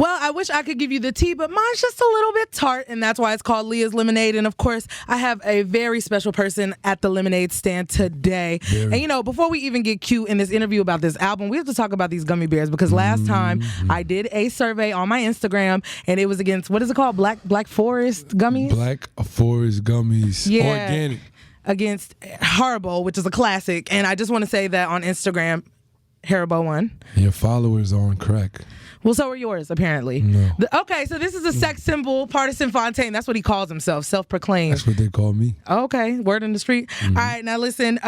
Well, I wish I could give you the tea, but mine's just a little bit tart, and that's why it's called Leah's Lemonade. And of course, I have a very special person at the lemonade stand today. And you know, before we even get cute in this interview about this album, we have to talk about these gummy bears, because last time I did a survey on my Instagram, and it was against, what is it called? Black Forest gummies? Black Forest gummies. Yeah. Organic. Against Haribo, which is a classic. And I just want to say that on Instagram, Haribo won. Your followers are on crack. Well, so are yours, apparently. No. Okay, so this is a sex symbol, Pardison Fontaine. That's what he calls himself, self-proclaimed. That's what they call me. Okay, word in the street. All right, now listen,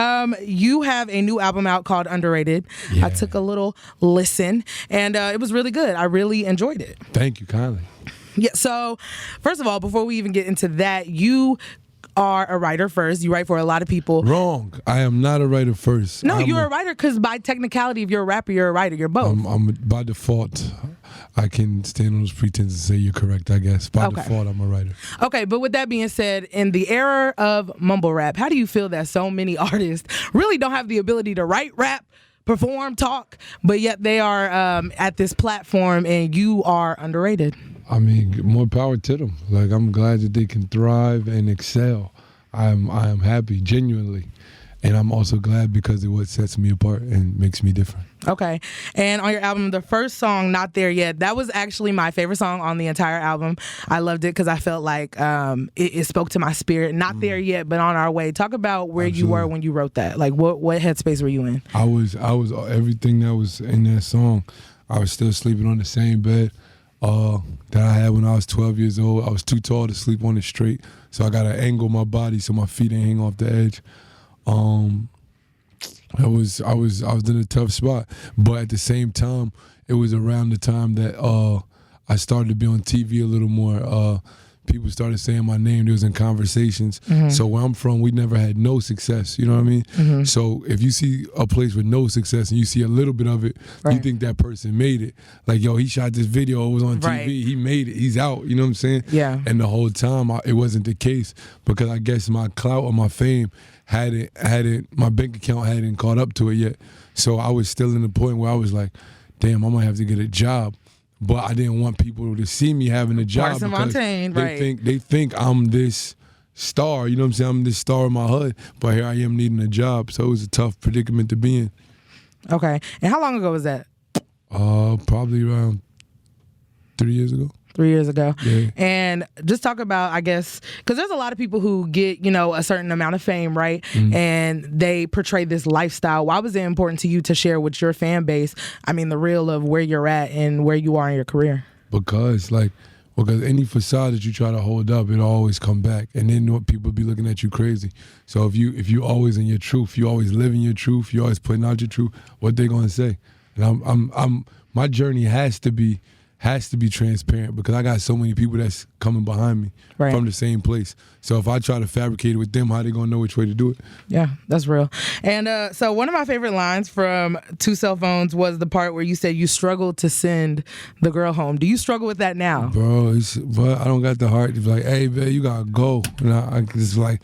you have a new album out called Underrated. Yeah. I took a little listen, and it was really good. I really enjoyed it. Thank you kindly. Yeah, so first of all, before we even get into that, you are a writer first. You write for a lot of people. Wrong. I am not a writer first. No, you're a writer because by technicality, if you're a rapper, you're a writer. You're both. I'm by default. I can stand on those pretenses and say you're correct, I guess. By default, I'm a writer. Okay, but with that being said, in the era of mumble rap, how do you feel that so many artists really don't have the ability to write rap, perform, talk, but yet they are at this platform and you are underrated? I mean, more power to them. Like, I'm glad that they can thrive and excel. I am happy, genuinely. And I'm also glad because of what sets me apart and makes me different. Okay. And on your album, the first song, Not There Yet, that was actually my favorite song on the entire album. I loved it because I felt like it spoke to my spirit. Not there yet, but on our way. Talk about where you were when you wrote that. Like, what headspace were you in? I was everything that was in that song. I was still sleeping on the same bed that I had when I was 12 years old. I was too tall to sleep on it straight, so I got to angle my body so my feet didn't hang off the edge. I was in a tough spot, but at the same time, it was around the time that I started to be on TV a little more. People started saying my name. There was in conversations. So where I'm from, we never had no success. You know what I mean? So if you see a place with no success and you see a little bit of it, you think that person made it. Like, yo, he shot this video. It was on TV. He made it. He's out. You know what I'm saying? Yeah. And the whole time, it wasn't the case because I guess my clout or my fame hadn't, my bank account hadn't caught up to it yet. So I was still in the point where I was like, damn, I might have to get a job. But I didn't want people to see me having a job Pardison because Fontaine, they think I'm this star. You know what I'm saying? I'm this star in my hood. But here I am needing a job. So it was a tough predicament to be in. Okay. And how long ago was that? Probably around 3 years ago. 3 years ago. Yeah. And just talk about, I guess, because there's a lot of people who get, a certain amount of fame, right? And they portray this lifestyle. Why was it important to you to share with your fan base, the real of where you're at and where you are in your career? Because any facade that you try to hold up, it'll always come back. And then people be looking at you crazy. So if you always in your truth, you always living your truth, you always putting out your truth, what they gonna say? And my journey has to be transparent because I got so many people that's coming behind me from the same place. So if I try to fabricate it with them, how they gonna know which way to do it? Yeah, that's real. And so one of my favorite lines from Two Cell Phones was the part where you said you struggled to send the girl home. Do you struggle with that now? Bro, but I don't got the heart to be like, hey, man, you gotta go. And I just like,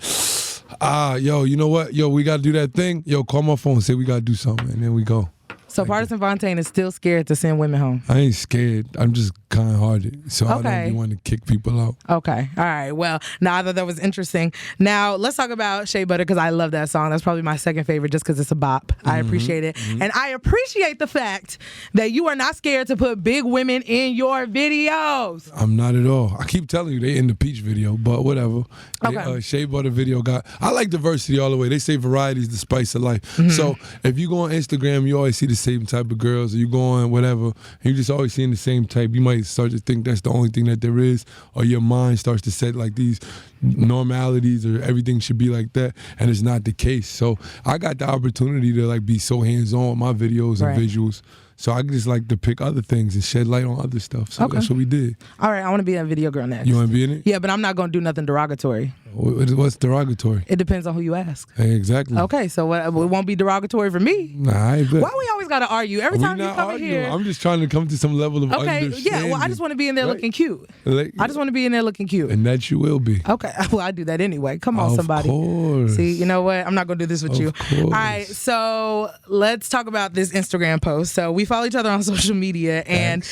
yo, you know what? Yo, we gotta do that thing. Yo, call my phone and say we gotta do something, and then we go. So Pardison Fontaine is still scared to send women home? I ain't scared. I'm just kind-hearted. So I don't even want to kick people out. Okay. All right. Well, no, I thought that was interesting. Now, let's talk about Shea Butter because I love that song. That's probably my second favorite just because it's a bop. I appreciate it. And I appreciate the fact that you are not scared to put big women in your videos. I'm not at all. I keep telling you they in the Peach video, but whatever. Okay. Shea Butter video I like diversity all the way. They say variety is the spice of life. So if you go on Instagram, you always see the same type of girls, or you go on whatever, and you just always seeing the same type. You might start to think that's the only thing that there is, or your mind starts to set like these normalities or everything should be like that, and it's not the case. So I got the opportunity to be so hands-on with my videos and visuals. So I just like to pick other things and shed light on other stuff. So that's what we did. All right, I want to be a video girl next. You want to be in it? Yeah, but I'm not going to do nothing derogatory. What's derogatory? It depends on who you ask. Hey, exactly. Okay, so it won't be derogatory for me. Nah, I bet. Why we always got to argue? Every time you come in here. I'm just trying to come to some level of understanding. Yeah, well, I just want to be in there looking cute. I just want to be in there looking cute. And that you will be. Okay, well, I do that anyway. Come on, somebody. Of course. See, you know what? I'm not going to do this with you. Course. All right, so let's talk about this Instagram post. So we follow each other on social media, and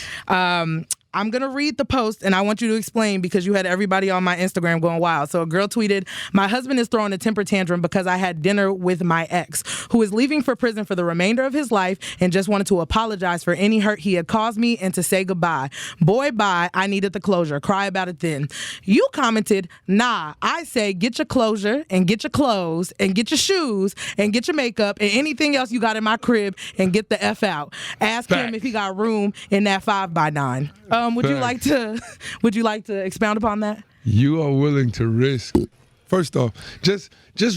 I'm going to read the post, and I want you to explain because you had everybody on my Instagram going wild. So a girl tweeted, "My husband is throwing a temper tantrum because I had dinner with my ex, who is leaving for prison for the remainder of his life and just wanted to apologize for any hurt he had caused me and to say goodbye. Boy, bye. I needed the closure. Cry about it then." You commented, "Nah, I say get your closure and get your clothes and get your shoes and get your makeup and anything else you got in my crib and get the F out. Ask him if he got room in that 5x9. Would you like to expound upon that? You are willing to risk. First off, just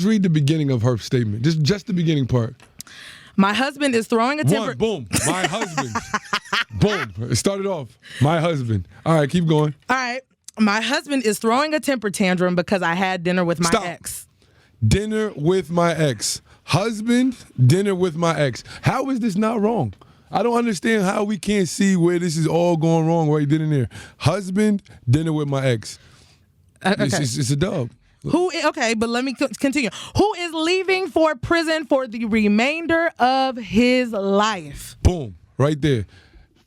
read the beginning of her statement. Just the beginning part. My husband is throwing a temper. Boom. My husband. Boom. It started off. My husband. All right, keep going. All right. My husband is throwing a temper tantrum because I had dinner with my ex. Dinner with my ex. Husband, dinner with my ex. How is this not wrong? I don't understand how we can't see where this is all going wrong right then and there. Husband, dinner with my ex. Okay. It's a dub. But let me continue. Who is leaving for prison for the remainder of his life? Boom, right there.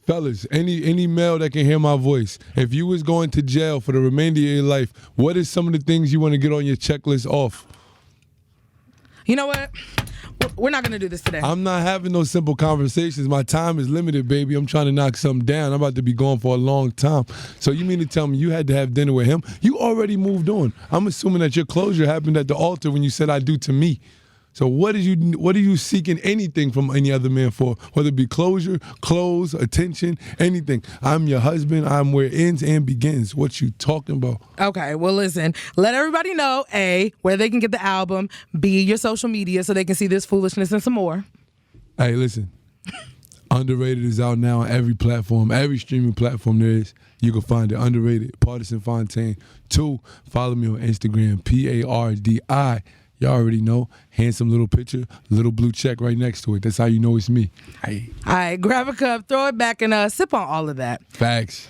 Fellas, any male that can hear my voice, if you was going to jail for the remainder of your life, what is some of the things you want to get on your checklist off? You know what? We're not going to do this today. I'm not having those simple conversations. My time is limited, baby. I'm trying to knock something down. I'm about to be gone for a long time. So you mean to tell me you had to have dinner with him? You already moved on. I'm assuming that your closure happened at the altar when you said I do to me. So what are you seeking anything from any other man for? Whether it be closure, clothes, attention, anything. I'm your husband. I'm where it ends and begins. What you talking about? Okay, well, listen. Let everybody know, A, where they can get the album, B, your social media so they can see this foolishness and some more. Hey, listen. Underrated is out now on every platform, every streaming platform there is. You can find it. Underrated. Pardison Fontaine. 2, follow me on Instagram, PARDI. Y'all already know. Handsome little picture, little blue check right next to it. That's how you know it's me. All right, grab a cup, throw it back, and sip on all of that. Facts.